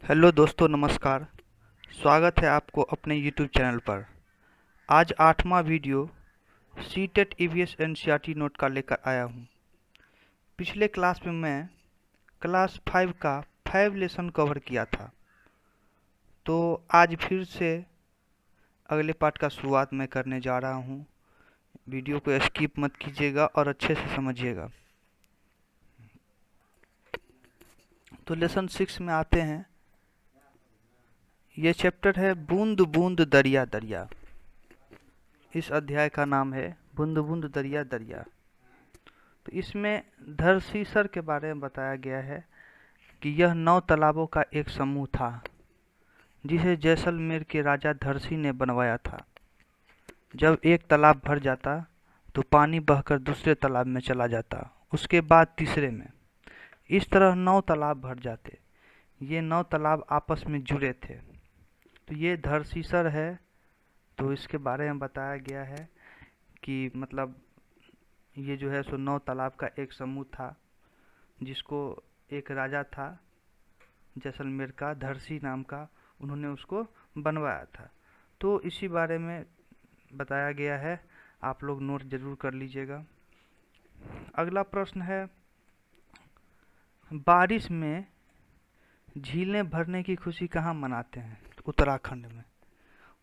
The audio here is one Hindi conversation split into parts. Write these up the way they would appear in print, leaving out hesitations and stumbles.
हेलो दोस्तों, नमस्कार। स्वागत है आपको अपने यूट्यूब चैनल पर। आज 8वां video CTET EVS NCERT note का लेकर आया हूँ। पिछले क्लास में मैं क्लास 5 का 5 लेसन कवर किया था, तो आज फिर से अगले पार्ट का शुरुआत मैं करने जा रहा हूँ। वीडियो को स्किप मत कीजिएगा और अच्छे से समझिएगा। तो लेसन 6 में आते हैं। ये चैप्टर है बूंद बूंद दरिया दरिया। इस अध्याय का नाम है बूंद बूंद दरिया दरिया। तो इसमें धरसीसर के बारे में बताया गया है कि यह 9 तालाबों का एक समूह था जिसे जैसलमेर के राजा धरसी ने बनवाया था। जब एक तालाब भर जाता तो पानी बहकर दूसरे तालाब में चला जाता, उसके बाद तीसरे में। इस तरह 9 तालाब भर जाते। ये 9 तालाब आपस में जुड़े थे। तो ये धरसीसर है। तो इसके बारे में बताया गया है कि मतलब ये जो है सो 9 तालाब का एक समूह था जिसको एक राजा था जैसलमेर का, धरसी नाम का, उन्होंने उसको बनवाया था। तो इसी बारे में बताया गया है, आप लोग नोट जरूर कर लीजिएगा। अगला प्रश्न है, बारिश में झीलें भरने की खुशी कहाँ मनाते हैं? तो उत्तराखंड में।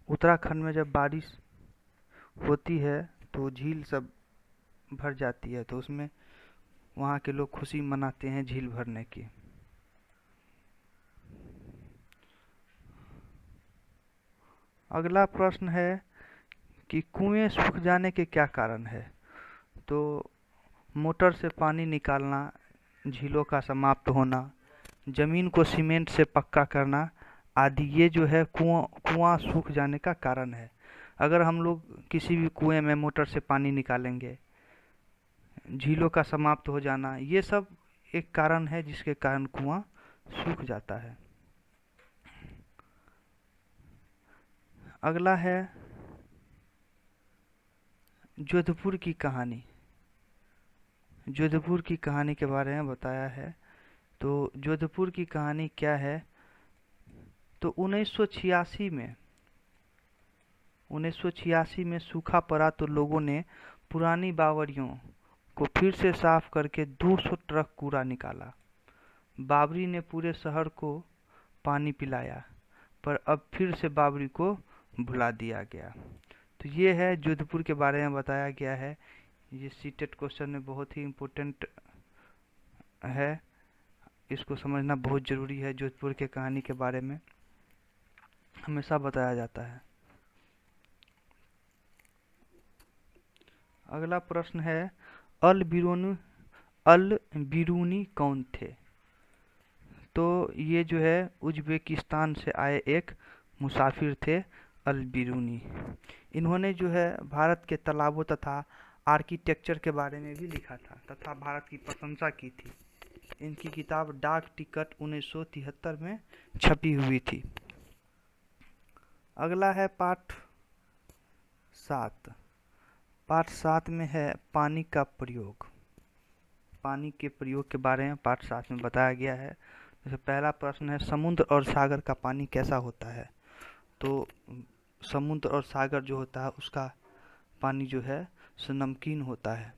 उत्तराखंड में जब बारिश होती है तो झील सब भर जाती है, तो उसमें वहाँ के लोग खुशी मनाते हैं झील भरने की। अगला प्रश्न है कि कुएं सूख जाने के क्या कारण है? तो मोटर से पानी निकालना, झीलों का समाप्त होना, जमीन को सीमेंट से पक्का करना आदि, ये जो है कुआं सूख जाने का कारण है। अगर हम लोग किसी भी कुएं में मोटर से पानी निकालेंगे, झीलों का समाप्त हो जाना, ये सब एक कारण है जिसके कारण कुआं सूख जाता है। अगला है जोधपुर की कहानी। जोधपुर की कहानी के बारे में बताया है। तो जोधपुर की कहानी क्या है? तो 1986 में सूखा पड़ा तो लोगों ने पुरानी बावड़ियों को फिर से साफ करके 200 ट्रक कूड़ा निकाला। बावड़ी ने पूरे शहर को पानी पिलाया, पर अब फिर से बावड़ी को भुला दिया गया। तो ये है जोधपुर के बारे में बताया गया है। ये सीटेट क्वेश्चन में बहुत ही इम्पोर्टेंट है, इसको समझना बहुत ज़रूरी है। जोधपुर के कहानी के बारे में हमेशा बताया जाता है। अगला प्रश्न है, अल बिरूनी कौन थे? तो ये जो है उज्बेकिस्तान से आए एक मुसाफिर थे, अल बिरूनी। इन्होंने जो है भारत के तालाबों तथा आर्किटेक्चर के बारे में भी लिखा था तथा भारत की प्रशंसा की थी। इनकी किताब डाक टिकट 1973 में छपी हुई थी। अगला है पाठ 7। पाठ 7 में है पानी का प्रयोग। पानी के प्रयोग के बारे में पाठ 7 में बताया गया है। जैसे पहला प्रश्न है, समुद्र और सागर का पानी कैसा होता है? तो समुद्र और सागर जो होता है उसका पानी जो है सो नमकीन होता है।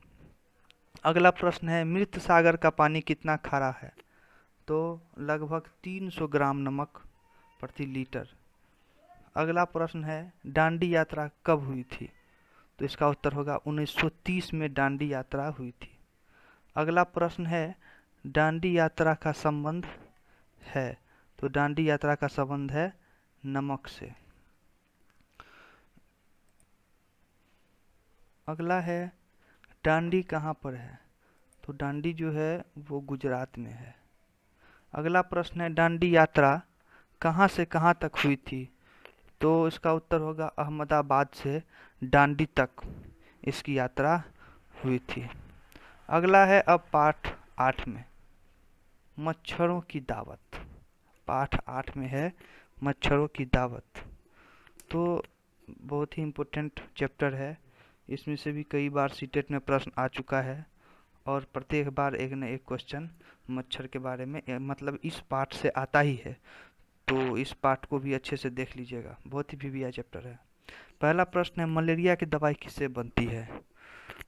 अगला प्रश्न है, मृत सागर का पानी कितना खारा है? तो लगभग 300 ग्राम नमक प्रति लीटर। अगला प्रश्न है, दांडी यात्रा कब हुई थी? तो इसका उत्तर होगा 1930 में दांडी यात्रा हुई थी। अगला प्रश्न है, दांडी यात्रा का संबंध है? तो दांडी यात्रा का संबंध है नमक से। अगला है, दांडी कहाँ पर है? तो दांडी जो है वो गुजरात में है। अगला प्रश्न है, दांडी यात्रा कहाँ से कहाँ तक हुई थी? तो इसका उत्तर होगा अहमदाबाद से दांडी तक इसकी यात्रा हुई थी। अगला है अब पाठ 8 में मच्छरों की दावत। पाठ 8 में है मच्छरों की दावत। तो बहुत ही इम्पोर्टेंट चैप्टर है। इसमें से भी कई बार सीटेट में प्रश्न आ चुका है और प्रत्येक बार एक न एक क्वेश्चन मच्छर के बारे में मतलब इस पाठ से आता ही है। तो इस पार्ट को भी अच्छे से देख लीजिएगा, बहुत ही वीवीआई चैप्टर है। पहला प्रश्न है, मलेरिया की दवाई किससे बनती है?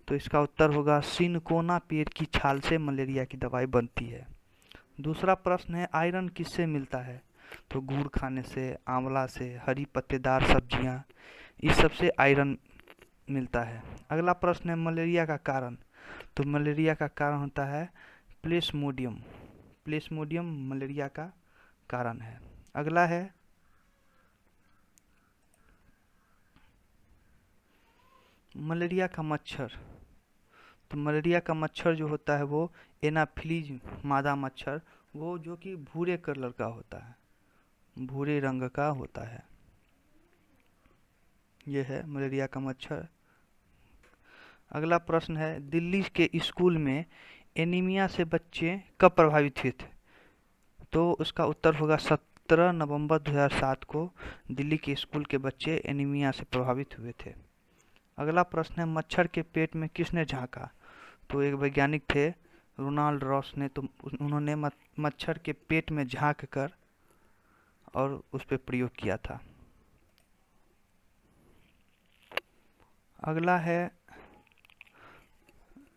तो इसका उत्तर होगा सिनकोना पेड़ की छाल से मलेरिया की दवाई बनती है। दूसरा प्रश्न है, आयरन किससे मिलता है? तो गुड़ खाने से, आंवला से, हरी पत्तेदार सब्जियां, इस सब से आयरन मिलता है। अगला प्रश्न है, मलेरिया का कारण। तो मलेरिया का कारण होता है प्लेस्मोडियम। प्लेस्मोडियम मलेरिया का कारण है। अगला है, मलेरिया का मच्छर। तो मलेरिया का मच्छर जो होता है वो एनाफिलीज मादा मच्छर, वो जो कि भूरे कलर का होता है, भूरे रंग का होता है। ये है मलेरिया का मच्छर। अगला प्रश्न है, दिल्ली के स्कूल में एनीमिया से बच्चे कब प्रभावित हुए थे? तो उसका उत्तर होगा 17 नवंबर 2007 को दिल्ली के स्कूल के बच्चे एनीमिया से प्रभावित हुए थे। अगला प्रश्न है, मच्छर के पेट में किसने झांका? तो एक वैज्ञानिक थे रोनाल्ड रॉस ने, तो उन्होंने मच्छर के पेट में झांक कर और उस पर प्रयोग किया था। अगला है,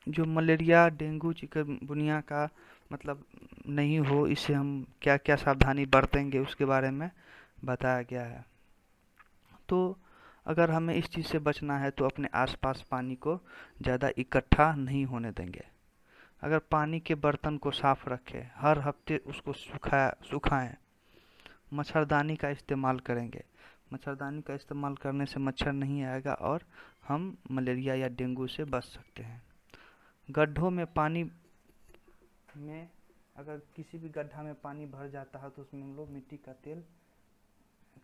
जो मलेरिया डेंगू चिकनगुनिया का मतलब नहीं हो, इससे हम क्या क्या सावधानी बरतेंगे उसके बारे में बताया गया है। तो अगर हमें इस चीज़ से बचना है तो अपने आसपास पानी को ज़्यादा इकट्ठा नहीं होने देंगे। अगर पानी के बर्तन को साफ रखें, हर हफ्ते उसको सुखाएं, मच्छरदानी का इस्तेमाल करेंगे। मच्छरदानी का इस्तेमाल करने से मच्छर नहीं आएगा और हम मलेरिया या डेंगू से बच सकते हैं। गड्ढों में पानी में अगर किसी भी गड्ढा में पानी भर जाता है तो उसमें हम लोग मिट्टी का तेल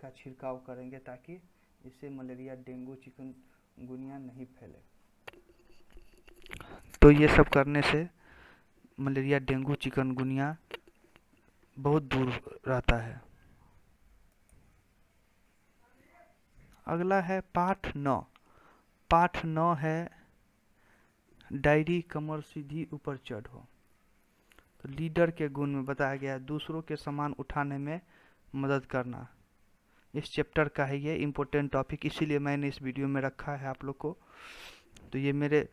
का छिड़काव करेंगे ताकि इससे मलेरिया डेंगू चिकनगुनिया नहीं फैले। तो ये सब करने से मलेरिया डेंगू चिकनगुनिया बहुत दूर रहता है। अगला है पाठ 9। पाठ 9 है, डायरी कमर सीधी ऊपर चढ़ो। तो लीडर के गुण में बताया गया है दूसरों के सामान उठाने में मदद करना। इस चैप्टर का है ये इम्पोर्टेंट टॉपिक, इसीलिए मैंने इस वीडियो में रखा है आप लोग को। तो ये मेरे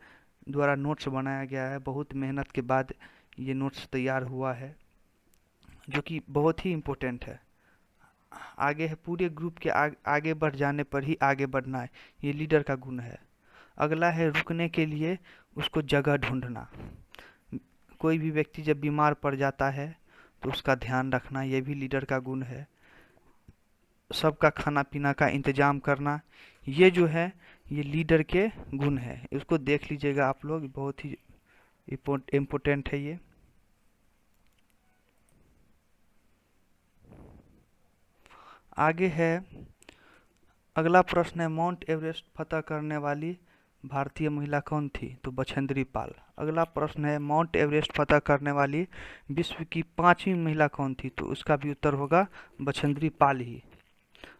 द्वारा नोट्स बनाया गया है, बहुत मेहनत के बाद ये नोट्स तैयार हुआ है, जो कि बहुत ही इम्पोर्टेंट है। आगे है, पूरे ग्रुप के आगे बढ़ जाने पर ही आगे बढ़ना है, ये लीडर का गुण है। अगला है, रुकने के लिए उसको जगह ढूंढना। कोई भी व्यक्ति जब बीमार पड़ जाता है तो उसका ध्यान रखना, ये भी लीडर का गुण है। सबका खाना पीना का इंतजाम करना, ये जो है ये लीडर के गुण है। इसको देख लीजिएगा आप लोग, बहुत ही इम्पोर्टेंट है ये। आगे है, अगला प्रश्न है, माउंट एवरेस्ट फतह करने वाली भारतीय महिला कौन थी? तो बछेंद्री पाल। अगला प्रश्न है, माउंट एवरेस्ट फतह करने वाली विश्व की 5वीं महिला कौन थी? तो उसका भी उत्तर होगा बछेंद्री पाल ही।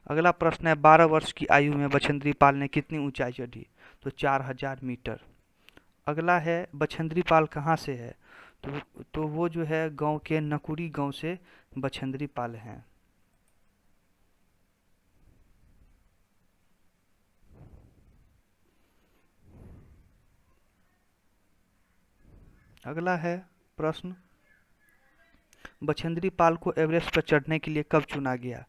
अगला प्रश्न है, 12 वर्ष की आयु में बछेंद्री पाल ने कितनी ऊंचाई चढ़ी? तो 4000 मीटर। अगला है, बछेंद्री पाल कहाँ से है? तो वो जो है गांव के नकुरी गांव से बछेंद्री पाल हैं। अगला है प्रश्न, बछेंद्री पाल को एवरेस्ट पर चढ़ने के लिए कब चुना गया?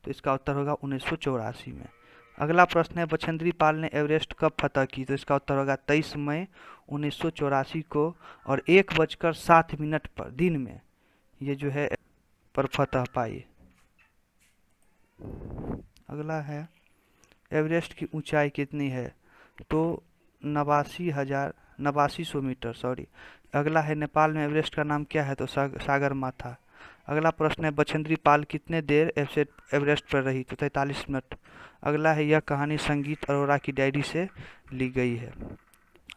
तो इसका उत्तर होगा 1984 में। अगला प्रश्न है, बछेंद्री पाल ने एवरेस्ट कब फतह की? तो इसका उत्तर होगा 23 मई 1984 को और 1:07 पर दिन में ये जो है पर फतह पाई। अगला है, एवरेस्ट की ऊंचाई कितनी है? तो 89,900 मीटर, सॉरी। अगला है, नेपाल में एवरेस्ट का नाम क्या है? तो सागर माथा। अगला प्रश्न है, बछेंद्री पाल कितने देर एवरेस्ट पर रही? तो 43 मिनट। अगला है, यह कहानी संगीता अरोरा की डायरी से ली गई है।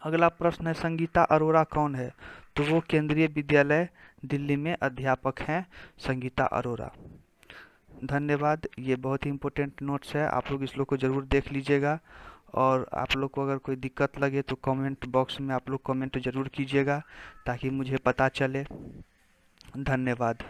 अगला प्रश्न है, संगीता अरोरा कौन है? तो वो केंद्रीय विद्यालय दिल्ली में अध्यापक हैं, संगीता अरोरा। धन्यवाद। ये बहुत ही इम्पोर्टेंट नोट्स है, आप लोग इस लोग को ज़रूर देख लीजिएगा। और आप लोग को अगर कोई दिक्कत लगे तो कमेंट बॉक्स में आप लोग कमेंट ज़रूर कीजिएगा ताकि मुझे पता चले। धन्यवाद।